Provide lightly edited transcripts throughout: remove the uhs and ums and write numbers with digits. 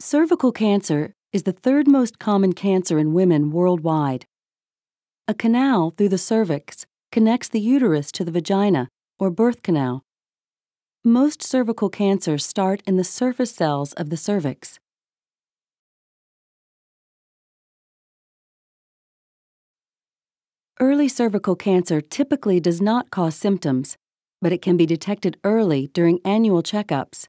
Cervical cancer is the third most common cancer in women worldwide. A canal through the cervix connects the uterus to the vagina or birth canal. Most cervical cancers start in the surface cells of the cervix. Early cervical cancer typically does not cause symptoms, but it can be detected early during annual checkups.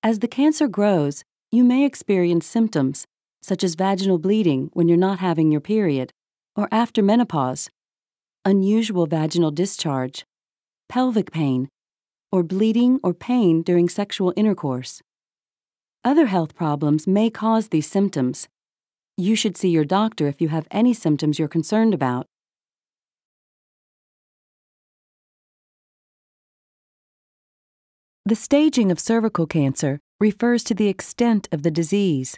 As the cancer grows, you may experience symptoms, such as vaginal bleeding when you're not having your period, or after menopause, unusual vaginal discharge, pelvic pain, or bleeding or pain during sexual intercourse. Other health problems may cause these symptoms. You should see your doctor if you have any symptoms you're concerned about. The staging of cervical cancer refers to the extent of the disease.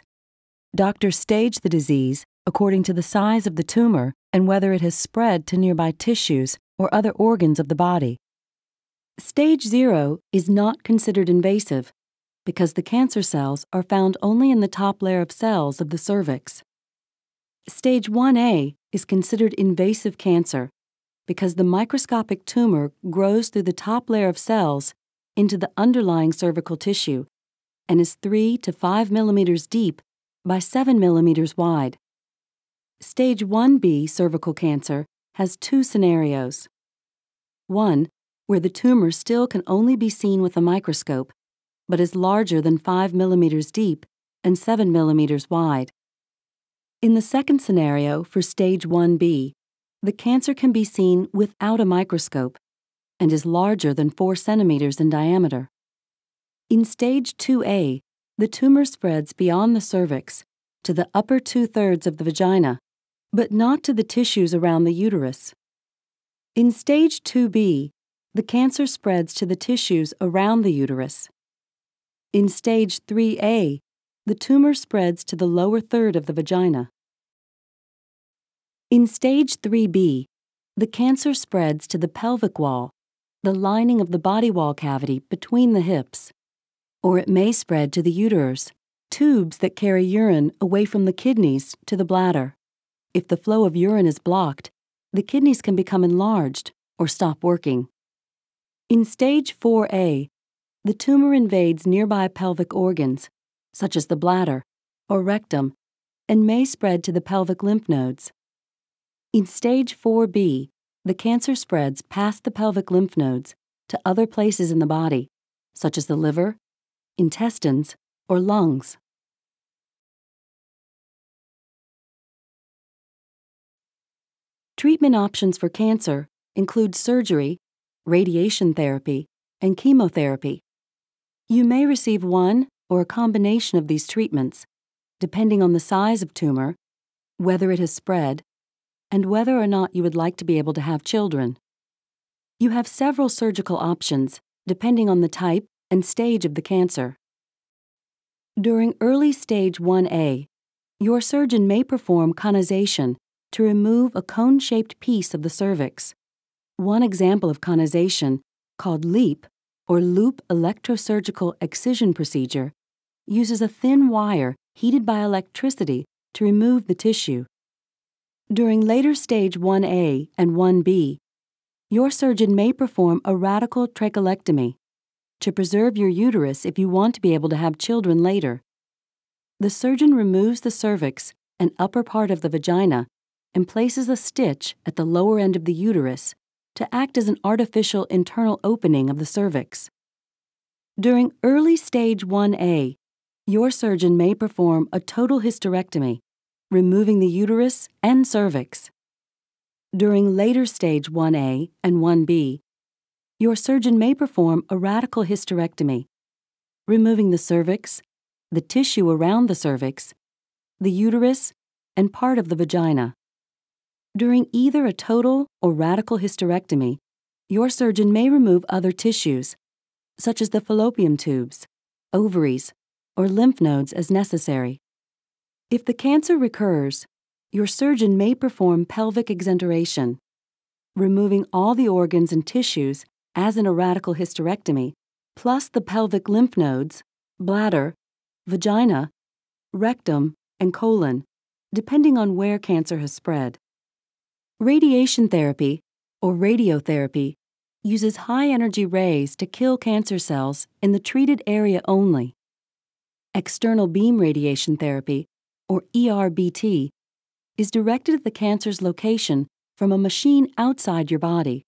Doctors stage the disease according to the size of the tumor and whether it has spread to nearby tissues or other organs of the body. Stage 0 is not considered invasive because the cancer cells are found only in the top layer of cells of the cervix. Stage 1A is considered invasive cancer because the microscopic tumor grows through the top layer of cells into the underlying cervical tissue and is 3 to 5 millimeters deep by 7 millimeters wide. Stage 1B cervical cancer has two scenarios. One, where the tumor still can only be seen with a microscope, but is larger than 5 millimeters deep and 7 millimeters wide. In the second scenario for stage 1B, the cancer can be seen without a microscope and is larger than 4 centimeters in diameter. In stage 2A, the tumor spreads beyond the cervix to the upper 2/3 of the vagina, but not to the tissues around the uterus. In stage 2B, the cancer spreads to the tissues around the uterus. In stage 3A, the tumor spreads to the lower third of the vagina. In stage 3B, the cancer spreads to the pelvic wall, the lining of the body wall cavity between the hips, or it may spread to the ureters, tubes that carry urine away from the kidneys to the bladder. If the flow of urine is blocked, the kidneys can become enlarged or stop working. In stage 4A, the tumor invades nearby pelvic organs, such as the bladder or rectum, and may spread to the pelvic lymph nodes. In stage 4B, the cancer spreads past the pelvic lymph nodes to other places in the body, such as the liver, intestines, or lungs. Treatment options for cancer include surgery, radiation therapy, and chemotherapy. You may receive one or a combination of these treatments, depending on the size of tumor, whether it has spread, and whether or not you would like to be able to have children. You have several surgical options, depending on the type and stage of the cancer. During early stage 1A, your surgeon may perform conization to remove a cone-shaped piece of the cervix. One example of conization, called LEEP, or loop electrosurgical excision procedure, uses a thin wire heated by electricity to remove the tissue. During later stage 1A and 1B, your surgeon may perform a radical trachelectomy to preserve your uterus if you want to be able to have children later. The surgeon removes the cervix and upper part of the vagina and places a stitch at the lower end of the uterus to act as an artificial internal opening of the cervix. During early stage 1A, your surgeon may perform a total hysterectomy, removing the uterus and cervix. During later stage 1A and 1B, your surgeon may perform a radical hysterectomy, removing the cervix, the tissue around the cervix, the uterus, and part of the vagina. During either a total or radical hysterectomy, your surgeon may remove other tissues, such as the fallopian tubes, ovaries, or lymph nodes as necessary. If the cancer recurs, your surgeon may perform pelvic exenteration, removing all the organs and tissues as in a radical hysterectomy, plus the pelvic lymph nodes, bladder, vagina, rectum, and colon, depending on where cancer has spread. Radiation therapy, or radiotherapy, uses high-energy rays to kill cancer cells in the treated area only. External beam radiation therapy, or ERBT, is directed at the cancer's location from a machine outside your body.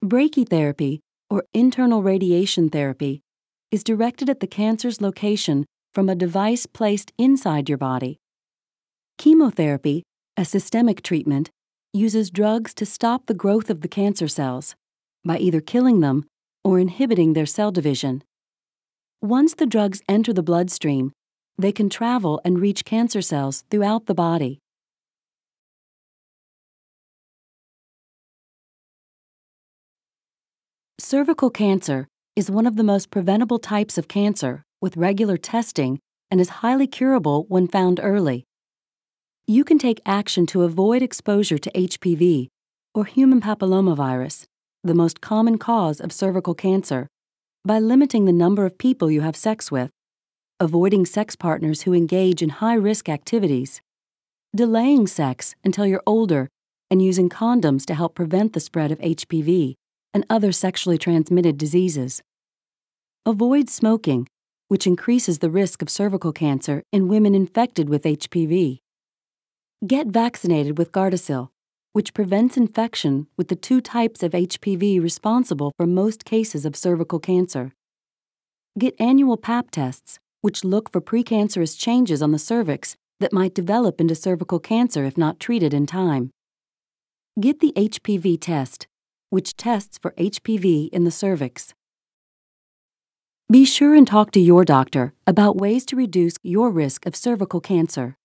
Brachytherapy, or internal radiation therapy, is directed at the cancer's location from a device placed inside your body. Chemotherapy, a systemic treatment, uses drugs to stop the growth of the cancer cells by either killing them or inhibiting their cell division. Once the drugs enter the bloodstream, they can travel and reach cancer cells throughout the body. Cervical cancer is one of the most preventable types of cancer with regular testing and is highly curable when found early. You can take action to avoid exposure to HPV, or human papillomavirus, the most common cause of cervical cancer, by limiting the number of people you have sex with, avoiding sex partners who engage in high-risk activities, delaying sex until you're older, and using condoms to help prevent the spread of HPV and other sexually transmitted diseases. Avoid smoking, which increases the risk of cervical cancer in women infected with HPV. Get vaccinated with Gardasil, which prevents infection with the two types of HPV responsible for most cases of cervical cancer. Get annual Pap tests, which look for precancerous changes on the cervix that might develop into cervical cancer if not treated in time. Get the HPV test, which tests for HPV in the cervix. Be sure and talk to your doctor about ways to reduce your risk of cervical cancer.